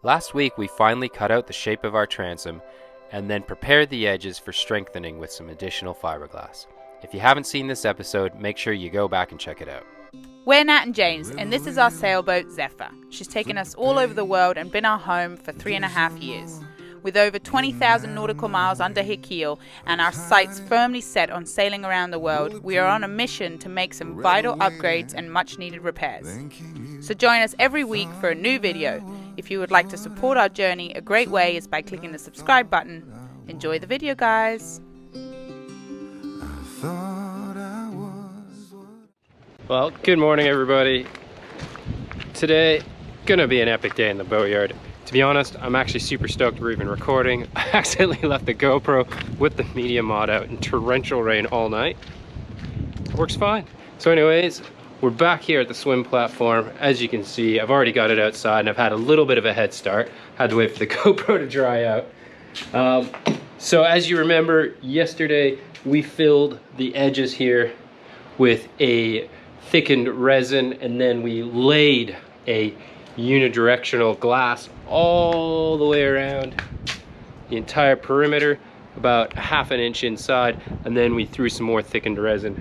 Last week we finally cut out the shape of our transom and then prepared the edges for strengthening with some additional fiberglass. If you haven't seen this episode, make sure you go back and check it out. We're Nat and James, and this is our sailboat Zephyr. She's taken us all over the world and been our home for 3.5 years. With over 20,000 nautical miles under her keel and our sights firmly set on sailing around the world, we are on a mission to make some vital upgrades and much needed repairs. So join us every week for a new video. If you would like to support our journey, a great way is by clicking the subscribe button. Enjoy the video, guys. Well, good morning everybody. Today, gonna be an epic day in the boatyard. To be honest, I'm actually super stoked we're even recording. I accidentally left the GoPro with the media mod out in torrential rain all night. Works fine. So anyways, we're back here at the swim platform. As you can see, I've already got it outside and I've had a little bit of a head start. Had to wait for the GoPro to dry out. So as you remember, yesterday we filled the edges here with a thickened resin, and then we laid a unidirectional glass all the way around the entire perimeter, about 1/2 inch inside, and then we threw some more thickened resin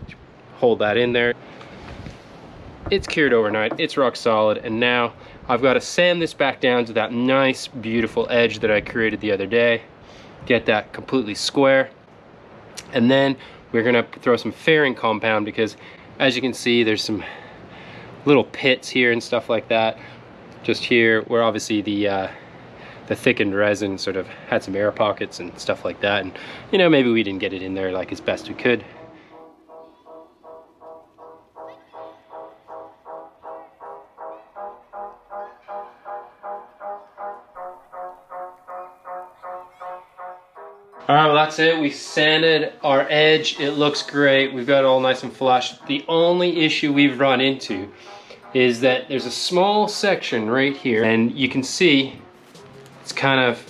to hold that in there. It's cured overnight, it's rock solid, and now I've got to sand this back down to that nice beautiful edge that I created the other day, get that completely square, and then we're gonna throw some fairing compound, because as you can see there's some little pits here and stuff like that. Just here where obviously the thickened resin sort of had some air pockets and stuff like that, and you know, maybe we didn't get it in there like as best we could. Alright, well that's it. We sanded our edge. It looks great. We've got it all nice and flush. The only issue we've run into is that there's a small section right here, and you can see it's kind of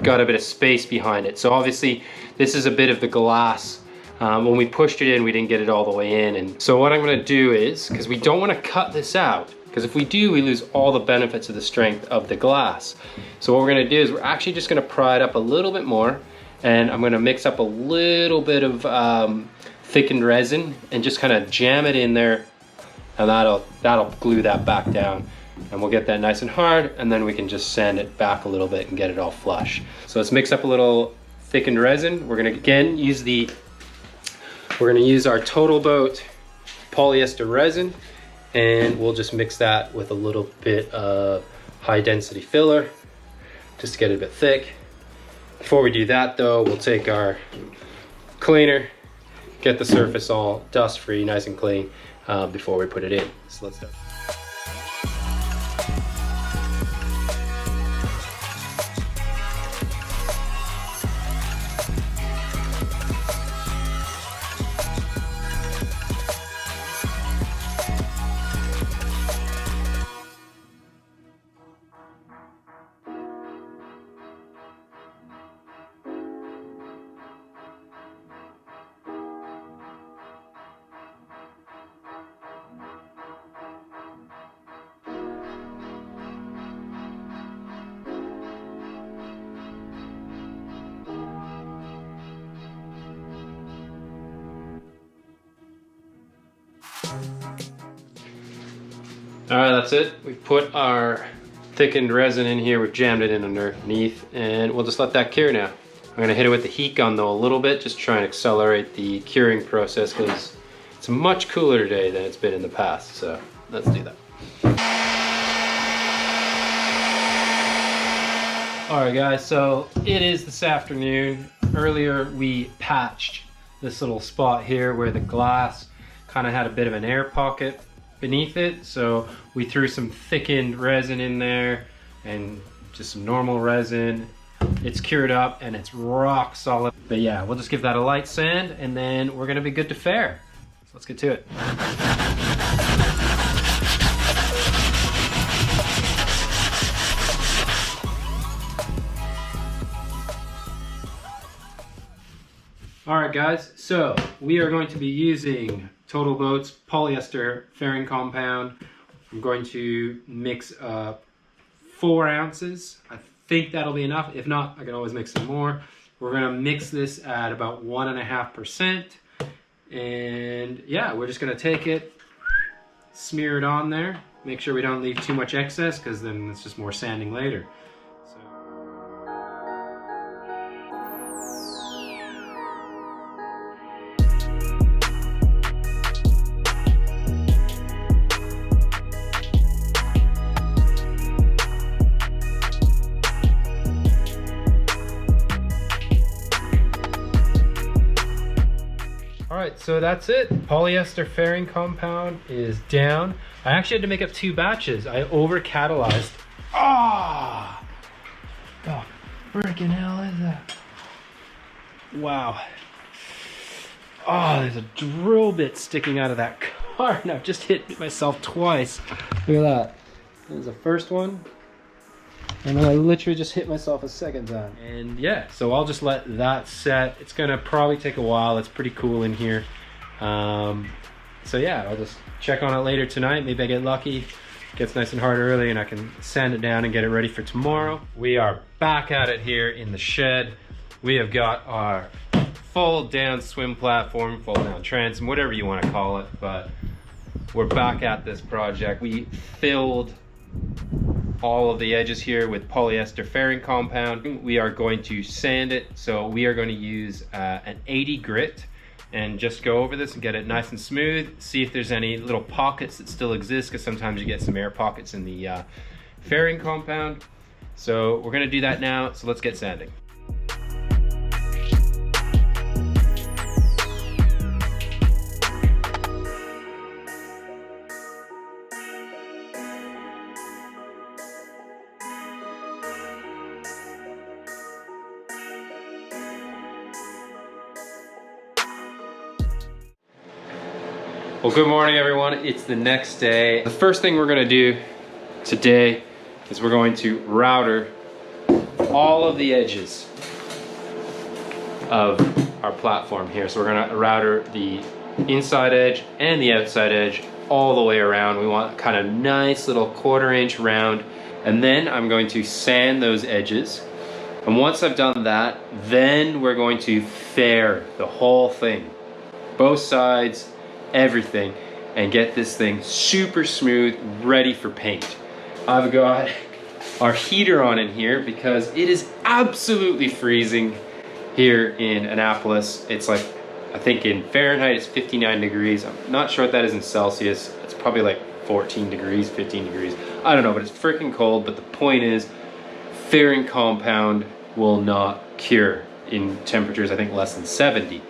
got a bit of space behind it. So obviously this is a bit of the glass. When we pushed it in, we didn't get it all the way in. And so what I'm going to do is, because we don't want to cut this out, because if we do, we lose all the benefits of the strength of the glass. So what we're going to do is we're actually just going to pry it up a little bit more, and I'm going to mix up a little bit of thickened resin and just kind of jam it in there, and that'll glue that back down, and we'll get that nice and hard, and then we can just sand it back a little bit and get it all flush. So let's mix up a little thickened resin. We're going to again use our Total Boat polyester resin, and we'll just mix that with a little bit of high density filler just to get it a bit thick. Before we do that though, we'll take our cleaner, get the surface all dust free, nice and clean, before we put it in. So let's do it. Alright, that's it. We've put our thickened resin in here, we've jammed it in underneath, and we'll just let that cure now. I'm going to hit it with the heat gun though a little bit, just try and accelerate the curing process, because it's much cooler today than it's been in the past, so let's do that. Alright guys, so it is this afternoon. Earlier we patched this little spot here where the glass kind of had a bit of an air pocket beneath it, so we threw some thickened resin in there and just some normal resin. It's cured up and it's rock solid. But yeah, we'll just give that a light sand and then we're gonna be good to fair. So let's get to it. Alright guys, so we are going to be using Total Boat's polyester fairing compound. I'm going to mix up 4 ounces. I think that'll be enough. If not, I can always mix some more. We're gonna mix this at about 1.5%. And yeah, we're just gonna take it, smear it on there, make sure we don't leave too much excess, because then it's just more sanding later. Alright, so that's it. Polyester fairing compound is down. I actually had to make up 2 batches. I over catalyzed. Ah! Oh, freaking hell is that? Wow. Oh, there's a drill bit sticking out of that car, and I've just hit myself twice. Look at that. There's the first one. And then I literally just hit myself a second time. And yeah, so I'll just let that set. It's gonna probably take a while. It's pretty cool in here. So yeah, I'll just check on it later tonight. Maybe I get lucky, it gets nice and hard early, and I can sand it down and get it ready for tomorrow. We are back at it here in the shed. We have got our fold down swim platform, fold down transom, whatever you want to call it, but we're back at this project. We filled all of the edges here with polyester fairing compound. We are going to sand it, so we are going to use an 80 grit and just go over this and get it nice and smooth. See if there's any little pockets that still exist, because sometimes you get some air pockets in the fairing compound. So we're going to do that now, so let's get sanding. Well, good morning everyone. It's the next day. The first thing we're gonna do today is we're going to router all of the edges of our platform here. So we're gonna router the inside edge and the outside edge all the way around. We want kind of nice little 1/4 inch round. And then I'm going to sand those edges. And once I've done that, then we're going to fair the whole thing. Both sides, everything, and get this thing super smooth, ready for paint. I've got our heater on in here because it is absolutely freezing here in Annapolis. It's like, I think in Fahrenheit it's 59 degrees. I'm not sure what that is in Celsius. It's probably like 14 degrees, 15 degrees. I don't know, but it's freaking cold. But the point is, fairing compound will not cure in temperatures, I think, less than 70.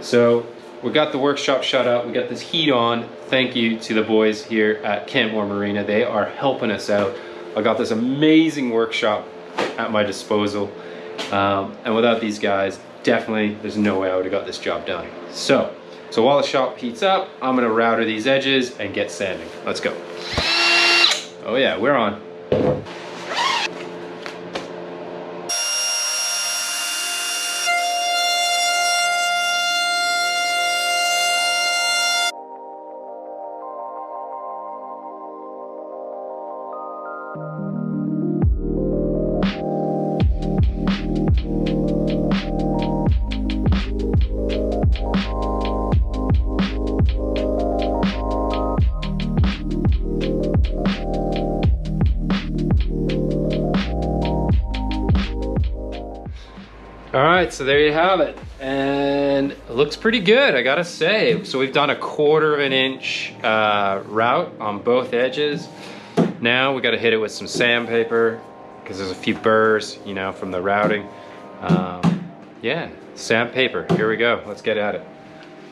So we got the workshop shut up, we got this heat on. Thank you to the boys here at Cantmore Marina. They are helping us out. I got this amazing workshop at my disposal. And without these guys, definitely there's no way I would have got this job done. So while the shop heats up, I'm gonna router these edges and get sanding. Let's go. Oh yeah, we're on. All right, so there you have it. And it looks pretty good, I gotta say. So we've done a 1/4 inch route on both edges. Now we gotta hit it with some sandpaper because there's a few burrs, you know, from the routing. Yeah, sandpaper, here we go, let's get at it.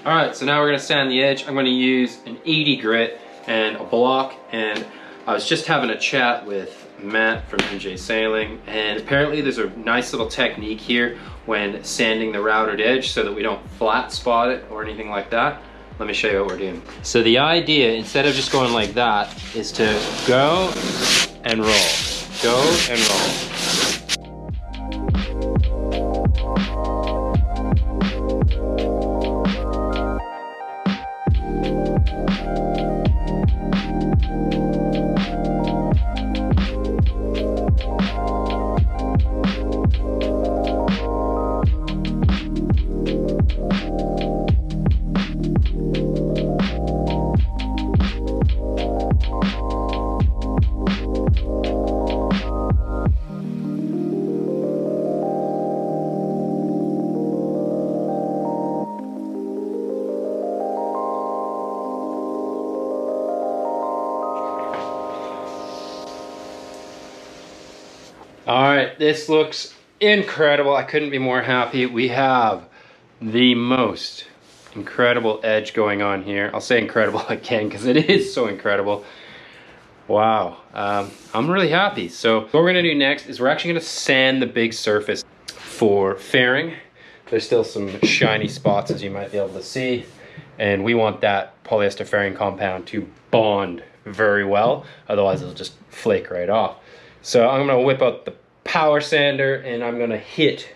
All right, so now we're gonna sand the edge. I'm gonna use an 80 grit and a block, and I was just having a chat with Matt from MJ Sailing, and apparently there's a nice little technique here when sanding the routed edge so that we don't flat spot it or anything like that. Let me show you what we're doing. So the idea, instead of just going like that, is to go and roll. Go and roll. All right, this looks incredible. I couldn't be more happy. We have the most incredible edge going on here. I'll say incredible again because it is so incredible. Wow, I'm really happy. So what we're gonna do next is we're actually gonna sand the big surface for fairing. There's still some shiny spots, as you might be able to see, and we want that polyester fairing compound to bond very well, otherwise it'll just flake right off. So I'm gonna whip out the power sander and I'm gonna hit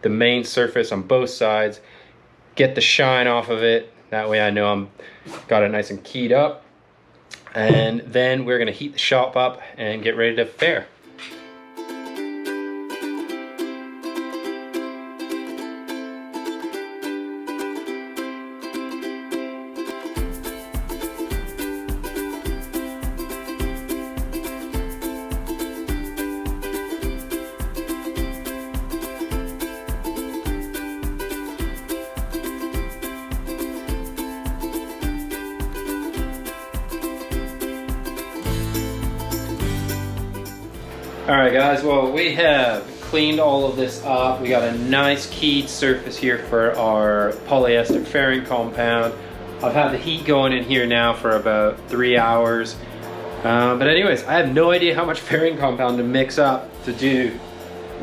the main surface on both sides, get the shine off of it. That way I know I'm got it nice and keyed up. And then we're gonna heat the shop up and get ready to fair. All right guys, well we have cleaned all of this up. We got a nice keyed surface here for our polyester fairing compound. I've had the heat going in here now for about 3 hours. But anyways, I have no idea how much fairing compound to mix up to do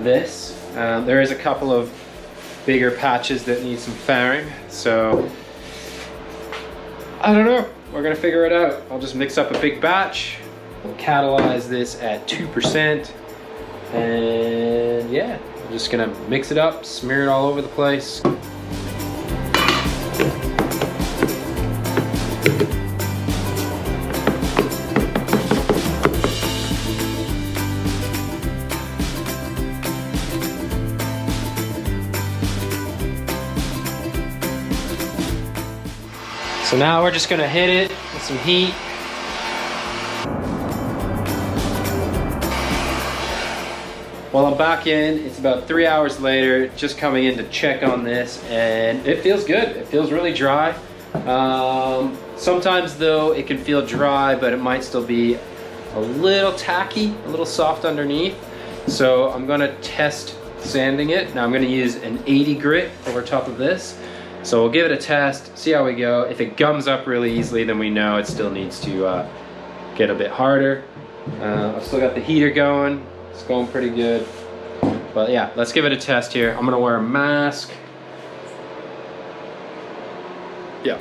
this. There is a couple of bigger patches that need some fairing, so I don't know. We're gonna figure it out. I'll just mix up a big batch. We'll catalyze this at 2%, and yeah, I'm just gonna mix it up, smear it all over the place. So now we're just gonna hit it with some heat. Well, I'm back in. It's about 3 hours later, just coming in to check on this, and it feels good. It feels really dry. Sometimes though, it can feel dry, but it might still be a little tacky, a little soft underneath. So I'm gonna test sanding it. Now I'm gonna use an 80 grit over top of this. So we'll give it a test, see how we go. If it gums up really easily, then we know it still needs to get a bit harder. I've still got the heater going. It's going pretty good. But yeah, let's give it a test here. I'm gonna wear a mask. Yeah.